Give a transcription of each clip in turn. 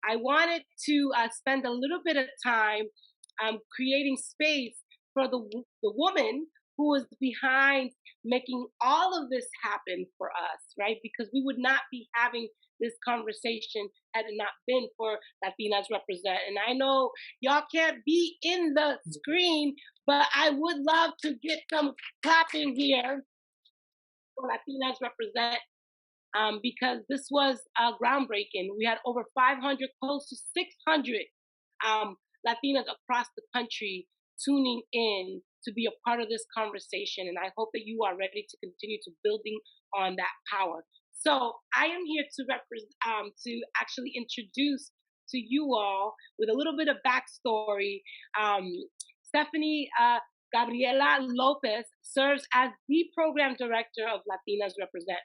I wanted to spend a little bit of time creating space for the woman who is behind making all of this happen for us, right? Because we would not be having this conversation had it not been for Latinas Represent. And I know y'all can't be in the screen, but I would love to get some clapping here for Latinas Represent because this was groundbreaking. We had over 500, close to 600 Latinas across the country tuning in to be a part of this conversation. And I hope that you are ready to continue to building on that power. So I am here to to actually introduce to you all with a little bit of backstory. Um, Stephanie Gabriela Lopez serves as the program director of Latinas Represent.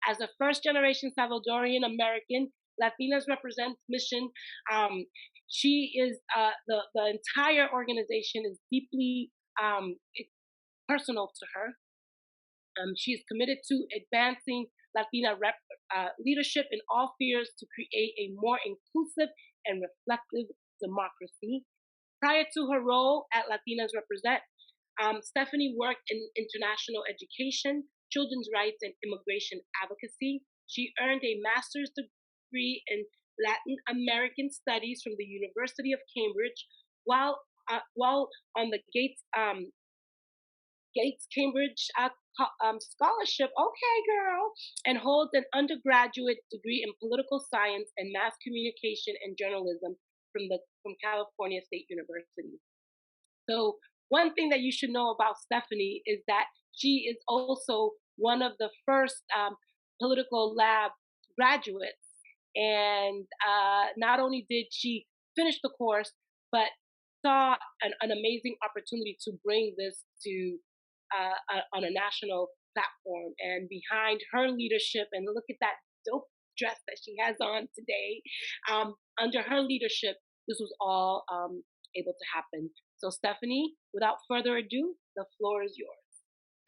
As a first generation Salvadorian American, Latinas Represent mission. Um, she is the entire organization is deeply personal to her. She is committed to advancing leadership in all spheres to create a more inclusive and reflective democracy. Prior to her role at Latinas Represent, Stephanie worked in international education, children's rights, and immigration advocacy. She earned a master's degree in Latin American Studies from the University of Cambridge, while on the Gates Cambridge scholarship. Okay, girl, and holds an undergraduate degree in political science and mass communication and journalism from California State University. So one thing that you should know about Stephanie is that she is also one of the first political lab graduates. And not only did she finish the course, but saw an amazing opportunity to bring this to on a national platform. And behind her leadership, and look at that dope dress that she has on today, under her leadership, this was all able to happen. So Stephanie, without further ado, the floor is yours.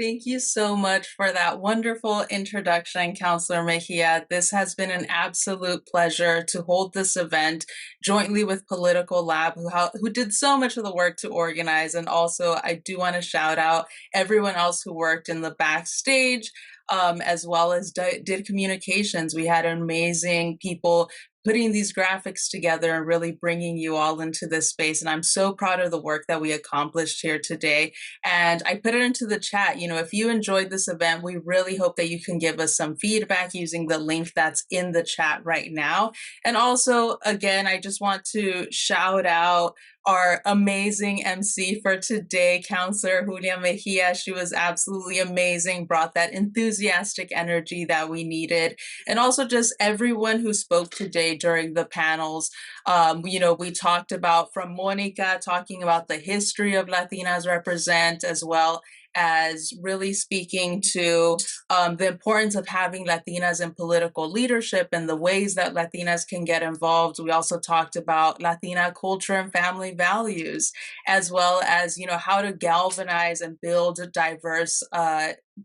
Thank you so much for that wonderful introduction, Counselor Mejia. This has been an absolute pleasure to hold this event jointly with Political Lab, who did so much of the work to organize. And also, I do want to shout out everyone else who worked in the backstage, as well as did communications. We had amazing people putting these graphics together and really bringing you all into this space. And I'm so proud of the work that we accomplished here today. And I put it into the chat. You know, if you enjoyed this event, we really hope that you can give us some feedback using the link that's in the chat right now. And also, again, I just want to shout out our amazing MC for today, Counselor Julia Mejia. She was absolutely amazing, brought that enthusiastic energy that we needed. And also just everyone who spoke today during the panels. You know, we talked about, from Monica, talking about the history of Latinas Represent, as well as really speaking to the importance of having Latinas in political leadership and the ways that Latinas can get involved. We also talked about Latina culture and family values, as well as, you know, how to galvanize and build diverse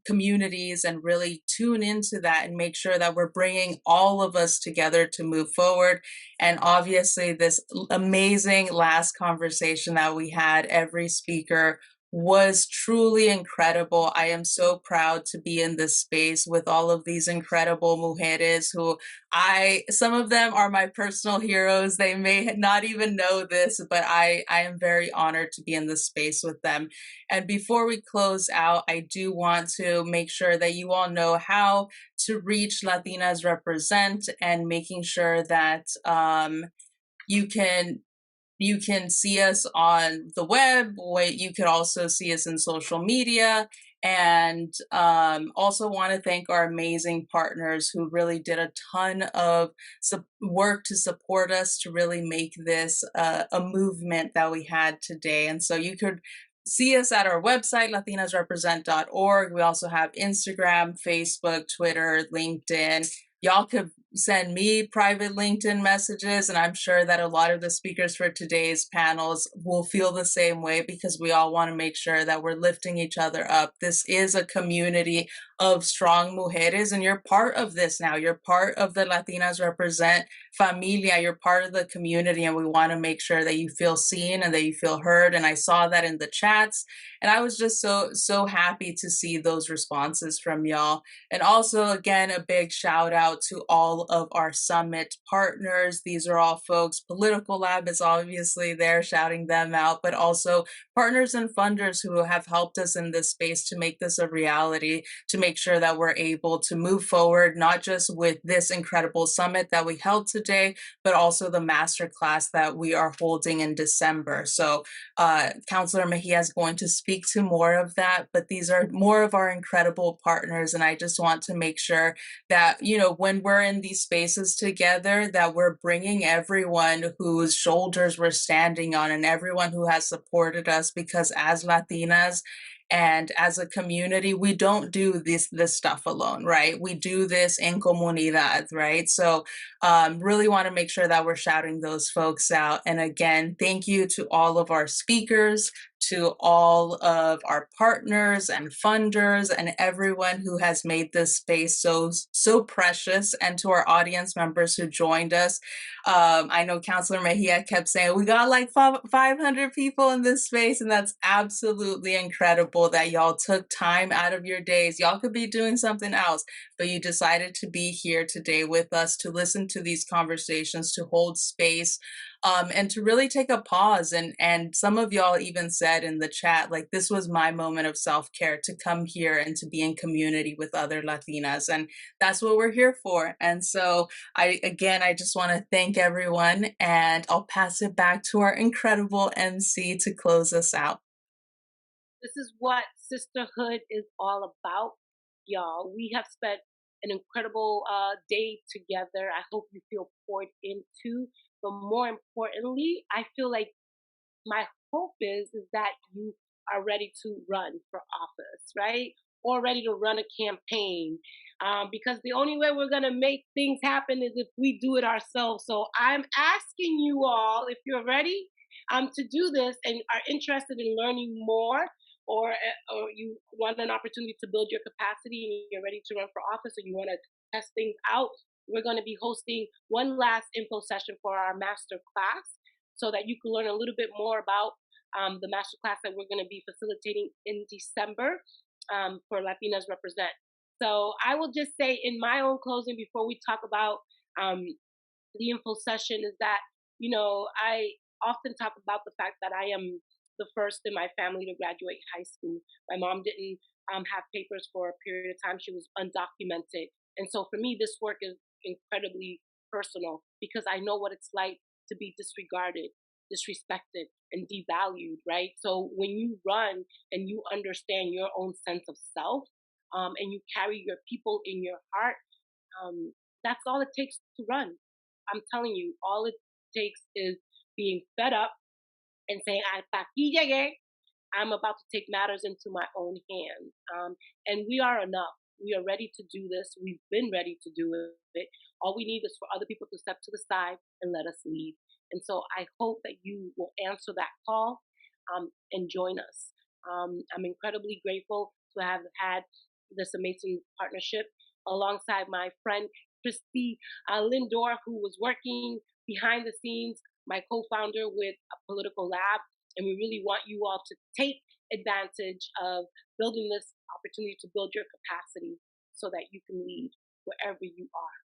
communities and really tune into that and make sure that we're bringing all of us together to move forward. And obviously, this amazing last conversation that we had, every speaker was truly incredible. I am so proud to be in this space with all of these incredible mujeres who some of them are my personal heroes. They may not even know this, but I am very honored to be in this space with them. And before we close out, I do want to make sure that you all know how to reach Latinas Represent, and making sure that you can see us on the web. You could also see us in social media. And also want to thank our amazing partners who really did a ton of work to support us to really make this a movement that we had today. And so you could see us at our website, latinasrepresent.org. We also have Instagram, Facebook, Twitter, LinkedIn. Y'all could send me private LinkedIn messages, and I'm sure that a lot of the speakers for today's panels will feel the same way because we all want to make sure that we're lifting each other up. This is a community of strong mujeres, and you're part of this now. You're part of the Latinas Represent Familia. You're part of the community, and we want to make sure that you feel seen and that you feel heard. And I saw that in the chats, and I was just so happy to see those responses from y'all. And also, again, a big shout out to all of our summit partners. These are all folks. Political Lab is obviously there, shouting them out, but also partners and funders who have helped us in this space to make this a reality, to make sure that we're able to move forward, not just with this incredible summit that we held today, but also the masterclass that we are holding in December. So Councilor Mejia is going to speak to more of that, but these are more of our incredible partners. And I just want to make sure that, you know, when we're in these spaces together, that we're bringing everyone whose shoulders we're standing on and everyone who has supported us, because as Latinas, and as a community, we don't do this stuff alone, right? We do this in comunidad, right? So really want to make sure that we're shouting those folks out. And again, thank you to all of our speakers, to all of our partners and funders and everyone who has made this space so precious, and to our audience members who joined us. I know Councilor Mejia kept saying we got like 500 people in this space, and that's absolutely incredible that y'all took time out of your days. Y'all could be doing something else, but you decided to be here today with us to listen to these conversations, to hold space, and to really take a pause. And some of y'all even said in the chat, like, this was my moment of self-care, to come here and to be in community with other Latinas. And that's what we're here for. And so I just want to thank everyone, and I'll pass it back to our incredible MC to close us out. This is what sisterhood is all about, y'all. We have spent an incredible day together. I hope you feel poured into. But more importantly, I feel like my hope is that you are ready to run for office, right? Or ready to run a campaign. Because the only way we're going to make things happen is if we do it ourselves. So I'm asking you all, if you're ready to do this and are interested in learning more, or you want an opportunity to build your capacity and you're ready to run for office, or you want to test things out, we're going to be hosting one last info session for our master class, so that you can learn a little bit more about the masterclass that we're going to be facilitating in December for Latinas Represent. So I will just say in my own closing, before we talk about the info session, is that, you know, I often talk about the fact that I am the first in my family to graduate high school. My mom didn't have papers for a period of time. She was undocumented. And so for me, this work is incredibly personal, because I know what it's like to be disregarded, disrespected, and devalued, right? So when you run and you understand your own sense of self, and you carry your people in your heart, that's all it takes to run. I'm telling you, all it takes is being fed up and saying, "Hasta aquí llegué. I'm about to take matters into my own hands." And we are enough. We are ready to do this. We've been ready to do it. All we need is for other people to step to the side and let us lead. And so I hope that you will answer that call and join us. I'm incredibly grateful to have had this amazing partnership alongside my friend Christy Lindor, who was working behind the scenes, my co-founder with a Political Lab. And we really want you all to take advantage of building this opportunity to build your capacity so that you can lead wherever you are.